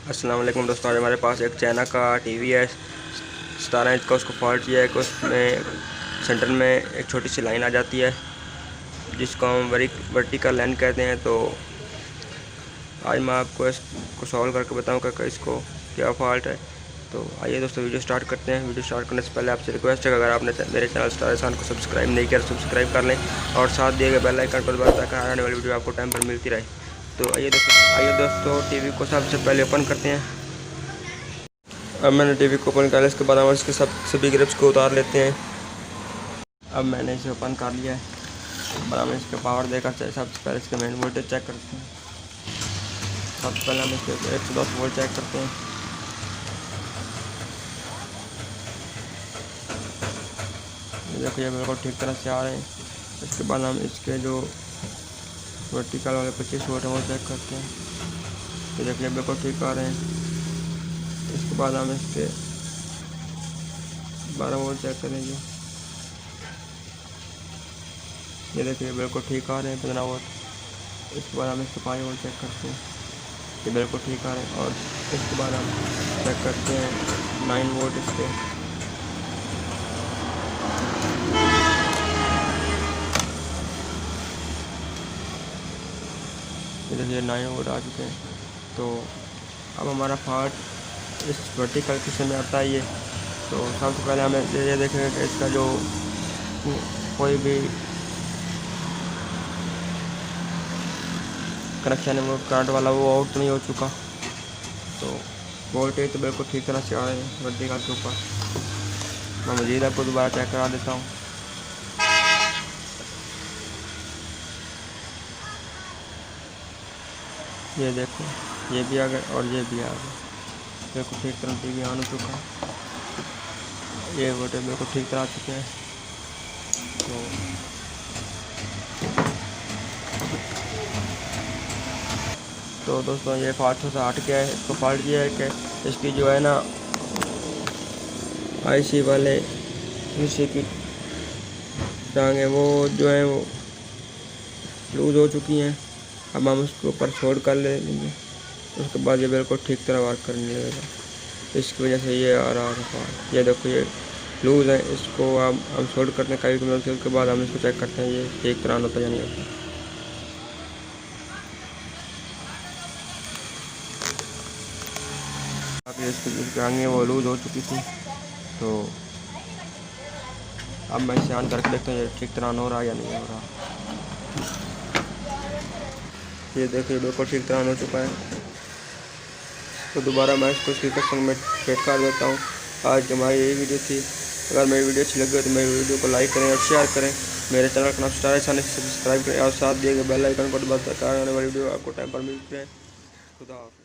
अस्सलाम वालेकुम दोस्तों, आज हमारे पास एक चाइना का टीवी है 17 इंच का। उसको फॉल्ट किया है कि उसमें सेंटर में एक छोटी सी लाइन आ जाती है जिसको हम वर्टिकल लाइन कहते हैं। तो आज मैं आपको इसको सॉल्व करके बताऊंगा कि इसको क्या फॉल्ट है। तो आइए दोस्तों वीडियो स्टार्ट करते हैं। वीडियो स्टार्ट करने से पहले आपसे रिक्वेस्ट है कि अगर आपने मेरे चैनल स्टार एहसान को सब्सक्राइब नहीं किया तो सब्सक्राइब कर लें और साथ दिए गए बेल आइकन पर दबाएं ताकि आने वाली वीडियो आपको टाइम पर मिलती रहे। तो आइए दोस्तों टीवी को सबसे पहले ओपन करते हैं। अब मैंने टीवी को ओपन कर लिया। इसके बाद हम इसके सभी ग्रिप्स को उतार लेते हैं। अब मैंने इसे ओपन कर लिया है। अब हम इसके पावर देकर सबसे पहले इसके मेन वोल्टेज चेक करते हैं। सबसे पहले हम इसके 110 वोल्ट चेक करते हैं। देखिए बिल्कुल ठीक तरह से आ रहे हैं। इसके बाद हम इसके जो वर्टिकल वाले 25 वोल्ट हैं वो चेक करते हैं। तो देखिए बिल्कुल ठीक आ रहे हैं। इसके बाद हम इसके 12 वोल्ट चेक करेंगे। ये देखिए बिल्कुल ठीक आ रहे हैं 15 वोल्ट। इसके बाद हम इसके 5 वोल्ट चेक करते हैं। ये बिल्कुल ठीक आ रहे हैं। और इसके बाद हम चेक करते हैं 9 वोल्ट इसके। ये देखिए 9 वोल्ट आ चुके हैं। तो अब हमारा फॉल्ट इस वर्टिकल किस्म में आता है ये। तो सबसे पहले हमें ये देखेंगे कि इसका जो कोई भी कनेक्शन है वो करंट वाला वो आउट नहीं हो चुका। तो वोल्टेज तो बिल्कुल ठीक तरह से आ रहे हैं वर्टिकल के ऊपर। मैं मजीद आपको दोबारा चेक करा देता हूँ। ये देखो ये भी आ गए और ये भी आ गए। बिल्कुल ठीक तरह टीवी ऑन हो चुका है। ये वोल्टेज बिल्कुल ठीक तरह आ चुके हैं। तो दोस्तों ये फॉल्ट से हट गया है। इसको फॉल्ट ये है कि इसकी जो है ना आईसी वाले नीचे की टांगें वो जो है वो लूज़ हो चुकी हैं। अब हम उसके ऊपर छोड़ कर लेंगे। उसके बाद ये बिल्कुल ठीक तरह वर्क करने लगेगा। इसकी वजह से ये आ रहा है फॉल्ट। ये देखो ये लूज़ है। इसको हम छोड़ करते हैं कई की मदद से। उसके बाद हम इसको चेक करते हैं ये ठीक तरह होता या नहीं होता। अब इसकी टांगें वो लूज़ हो चुकी थी। तो अब मैं इसे ऑन करके देखता हूँ ये ठीक तरह हो रहा है या नहीं हो रहा। ये देखिए बिल्कुल ठीक तरह हो चुका है। तो दोबारा मैं इसको इसकी कस्टम में फिट कर देता हूँ। आज की हमारी यही वीडियो थी। अगर मेरी वीडियो अच्छी लगी हो तो मेरी वीडियो को लाइक करें और शेयर करें। मेरे चैनल का नाम स्टार एहसान से सब्सक्राइब करें और साथ दिए गए बेल आइकन को दबाकर आने वाली वीडियो आपको टाइम पर मिलती है। खुदा हाफ़िज़।